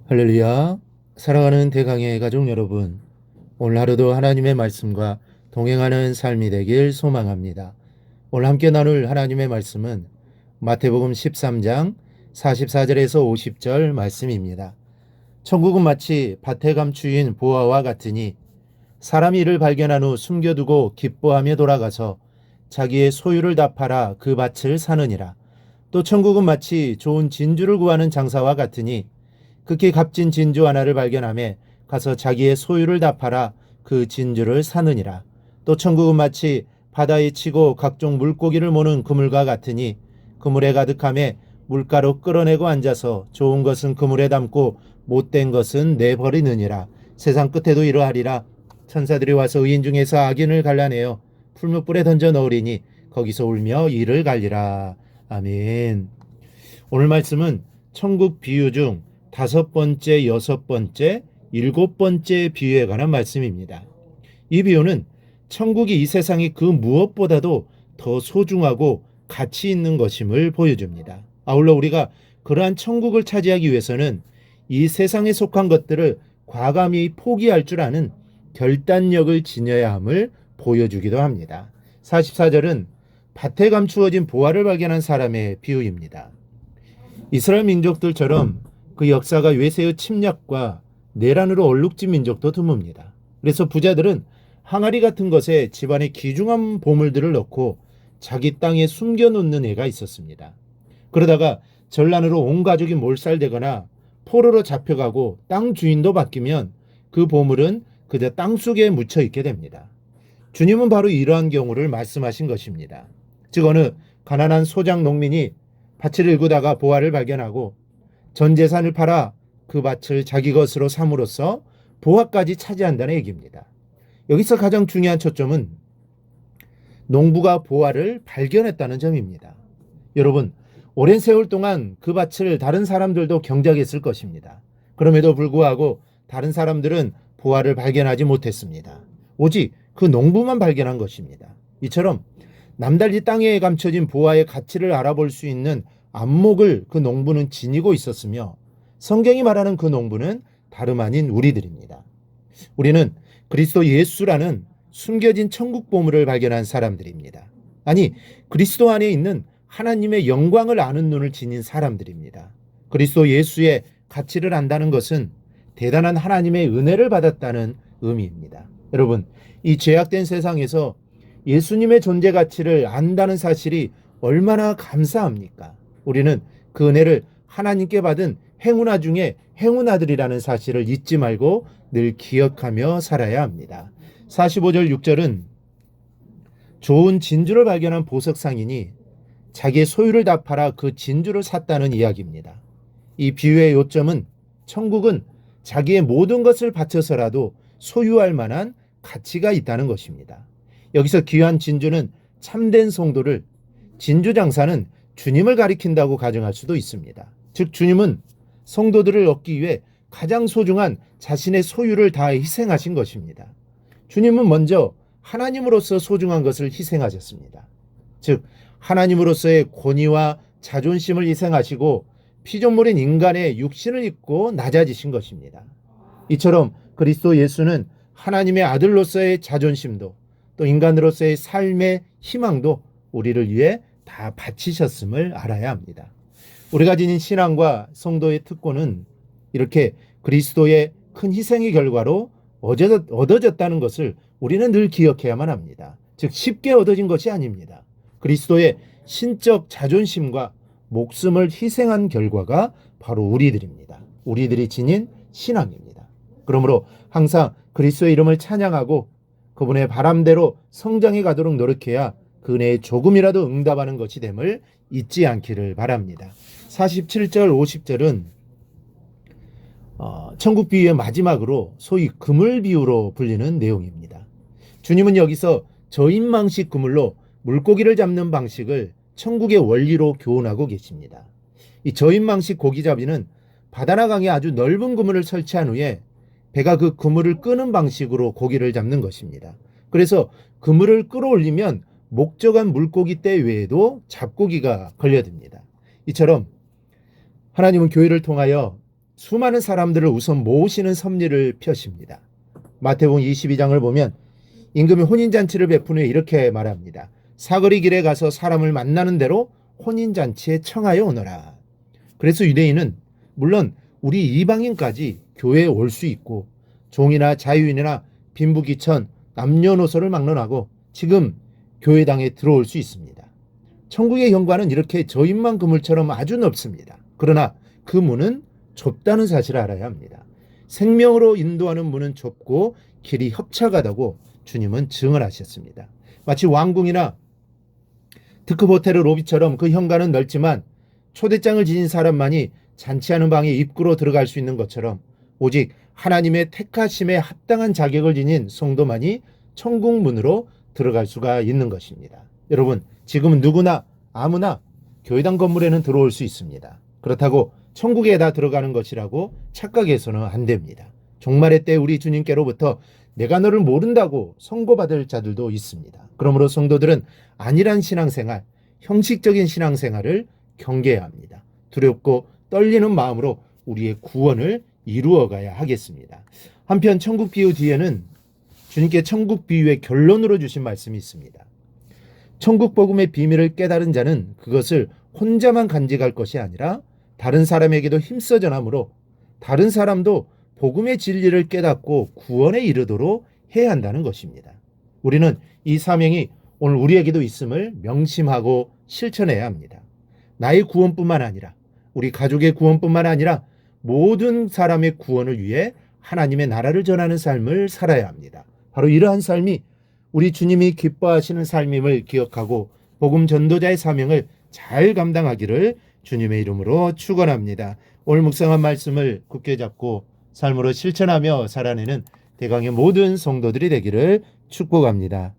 할렐루야. 사랑하는 대강의 가족 여러분, 오늘 하루도 하나님의 말씀과 동행하는 삶이 되길 소망합니다. 오늘 함께 나눌 하나님의 말씀은 마태복음 13장 44절에서 50절 말씀입니다. 천국은 마치 밭에 감추인 보화와 같으니 사람이 이를 발견한 후 숨겨두고 기뻐하며 돌아가서 자기의 소유를 다 팔아 그 밭을 사느니라. 또 천국은 마치 좋은 진주를 구하는 장사와 같으니 극히 값진 진주 하나를 발견하며 가서 자기의 소유를 다 팔아 그 진주를 사느니라. 또 천국은 마치 바다에 치고 각종 물고기를 모는 그물과 같으니 그물에 가득함에 물가로 끌어내고 앉아서 좋은 것은 그물에 담고 못된 것은 내버리느니라. 세상 끝에도 이러하리라. 천사들이 와서 의인 중에서 악인을 갈라내어 풀무불에 던져 넣으리니 거기서 울며 이를 갈리라. 아멘. 오늘 말씀은 천국 비유 중 5번째, 6번째, 7번째 비유에 관한 말씀입니다. 이 비유는 천국이 이 세상이 그 무엇보다도 더 소중하고 가치 있는 것임을 보여줍니다. 아울러 우리가 그러한 천국을 차지하기 위해서는 이 세상에 속한 것들을 과감히 포기할 줄 아는 결단력을 지녀야 함을 보여주기도 합니다. 44절은 밭에 감추어진 보화를 발견한 사람의 비유입니다. 이스라엘 민족들처럼 그 역사가 외세의 침략과 내란으로 얼룩진 민족도 드뭅니다. 그래서 부자들은 항아리 같은 것에 집안의 귀중한 보물들을 넣고 자기 땅에 숨겨놓는 애가 있었습니다. 그러다가 전란으로 온 가족이 몰살되거나 포로로 잡혀가고 땅 주인도 바뀌면 그 보물은 그저 땅속에 묻혀 있게 됩니다. 주님은 바로 이러한 경우를 말씀하신 것입니다. 즉 어느 가난한 소작 농민이 밭을 일구다가 보화를 발견하고 전 재산을 팔아 그 밭을 자기 것으로 삼으로써 보화까지 차지한다는 얘기입니다. 여기서 가장 중요한 초점은 농부가 보화를 발견했다는 점입니다. 여러분, 오랜 세월 동안 그 밭을 다른 사람들도 경작했을 것입니다. 그럼에도 불구하고 다른 사람들은 보화를 발견하지 못했습니다. 오직 그 농부만 발견한 것입니다. 이처럼 남달리 땅에 감춰진 보화의 가치를 알아볼 수 있는 안목을 그 농부는 지니고 있었으며 성경이 말하는 그 농부는 다름 아닌 우리들입니다. 우리는 그리스도 예수라는 숨겨진 천국 보물을 발견한 사람들입니다. 아니, 그리스도 안에 있는 하나님의 영광을 아는 눈을 지닌 사람들입니다. 그리스도 예수의 가치를 안다는 것은 대단한 하나님의 은혜를 받았다는 의미입니다. 여러분, 이 죄악된 세상에서 예수님의 존재 가치를 안다는 사실이 얼마나 감사합니까? 우리는 그 은혜를 하나님께 받은 행운아 중에 행운아들이라는 사실을 잊지 말고 늘 기억하며 살아야 합니다. 45절 6절은 좋은 진주를 발견한 보석 상인이 자기의 소유를 다 팔아 그 진주를 샀다는 이야기입니다. 이 비유의 요점은 천국은 자기의 모든 것을 바쳐서라도 소유할 만한 가치가 있다는 것입니다. 여기서 귀한 진주는 참된 성도를, 진주 장사는 주님을 가리킨다고 가정할 수도 있습니다. 즉 주님은 성도들을 얻기 위해 가장 소중한 자신의 소유를 다 희생하신 것입니다. 주님은 먼저 하나님으로서 소중한 것을 희생하셨습니다. 즉 하나님으로서의 권위와 자존심을 희생하시고 피조물인 인간의 육신을 입고 낮아지신 것입니다. 이처럼 그리스도 예수는 하나님의 아들로서의 자존심도 또 인간으로서의 삶의 희망도 우리를 위해 다 바치셨음을 알아야 합니다. 우리가 지닌 신앙과 성도의 특권은 이렇게 그리스도의 큰 희생의 결과로 얻어졌다는 것을 우리는 늘 기억해야만 합니다. 즉 쉽게 얻어진 것이 아닙니다. 그리스도의 신적 자존심과 목숨을 희생한 결과가 바로 우리들입니다. 우리들이 지닌 신앙입니다. 그러므로 항상 그리스도의 이름을 찬양하고 그분의 바람대로 성장해 가도록 노력해야 그 은혜에 조금이라도 응답하는 것이 됨을 잊지 않기를 바랍니다. 47절 50절은 천국 비유의 마지막으로 소위 그물 비유로 불리는 내용입니다. 주님은 여기서 저인망식 그물로 물고기를 잡는 방식을 천국의 원리로 교훈하고 계십니다. 이 저인망식 고기잡이는 바다나 강에 아주 넓은 그물을 설치한 후에 배가 그 그물을 끄는 방식으로 고기를 잡는 것입니다. 그래서 그물을 끌어올리면 목적한 물고기 떼 외에도 잡고기가 걸려듭니다. 이처럼 하나님은 교회를 통하여 수많은 사람들을 우선 모으시는 섭리를 펴십니다. 마태복음 22장을 보면 임금이 혼인잔치를 베푼 후에 이렇게 말합니다. 사거리 길에 가서 사람을 만나는 대로 혼인잔치에 청하여 오너라. 그래서 유대인은 물론 우리 이방인까지 교회에 올 수 있고 종이나 자유인이나 빈부귀천 남녀노소를 막론하고 지금 교회당에 들어올 수 있습니다. 천국의 현관은 이렇게 저 입만 그물처럼 아주 넓습니다. 그러나 그 문은 좁다는 사실을 알아야 합니다. 생명으로 인도하는 문은 좁고 길이 협착하다고 주님은 증언하셨습니다. 마치 왕궁이나 특급 호텔의 로비처럼 그 현관은 넓지만 초대장을 지닌 사람만이 잔치하는 방에 입구로 들어갈 수 있는 것처럼 오직 하나님의 택하심에 합당한 자격을 지닌 성도만이 천국 문으로 들어갈 수가 있는 것입니다. 여러분, 지금은 누구나 아무나 교회당 건물에는 들어올 수 있습니다. 그렇다고 천국에 다 들어가는 것이라고 착각해서는 안 됩니다. 종말의 때 우리 주님께로부터 내가 너를 모른다고 선고받을 자들도 있습니다. 그러므로 성도들은 안일한 신앙생활, 형식적인 신앙생활을 경계해야 합니다. 두렵고 떨리는 마음으로 우리의 구원을 이루어가야 하겠습니다. 한편 천국 비유 뒤에는 주님께 천국 비유의 결론으로 주신 말씀이 있습니다. 천국 복음의 비밀을 깨달은 자는 그것을 혼자만 간직할 것이 아니라 다른 사람에게도 힘써 전함으로 다른 사람도 복음의 진리를 깨닫고 구원에 이르도록 해야 한다는 것입니다. 우리는 이 사명이 오늘 우리에게도 있음을 명심하고 실천해야 합니다. 나의 구원뿐만 아니라 우리 가족의 구원뿐만 아니라 모든 사람의 구원을 위해 하나님의 나라를 전하는 삶을 살아야 합니다. 바로 이러한 삶이 우리 주님이 기뻐하시는 삶임을 기억하고 복음 전도자의 사명을 잘 감당하기를 주님의 이름으로 축원합니다. 오늘 묵상한 말씀을 굳게 잡고 삶으로 실천하며 살아내는 대강의 모든 성도들이 되기를 축복합니다.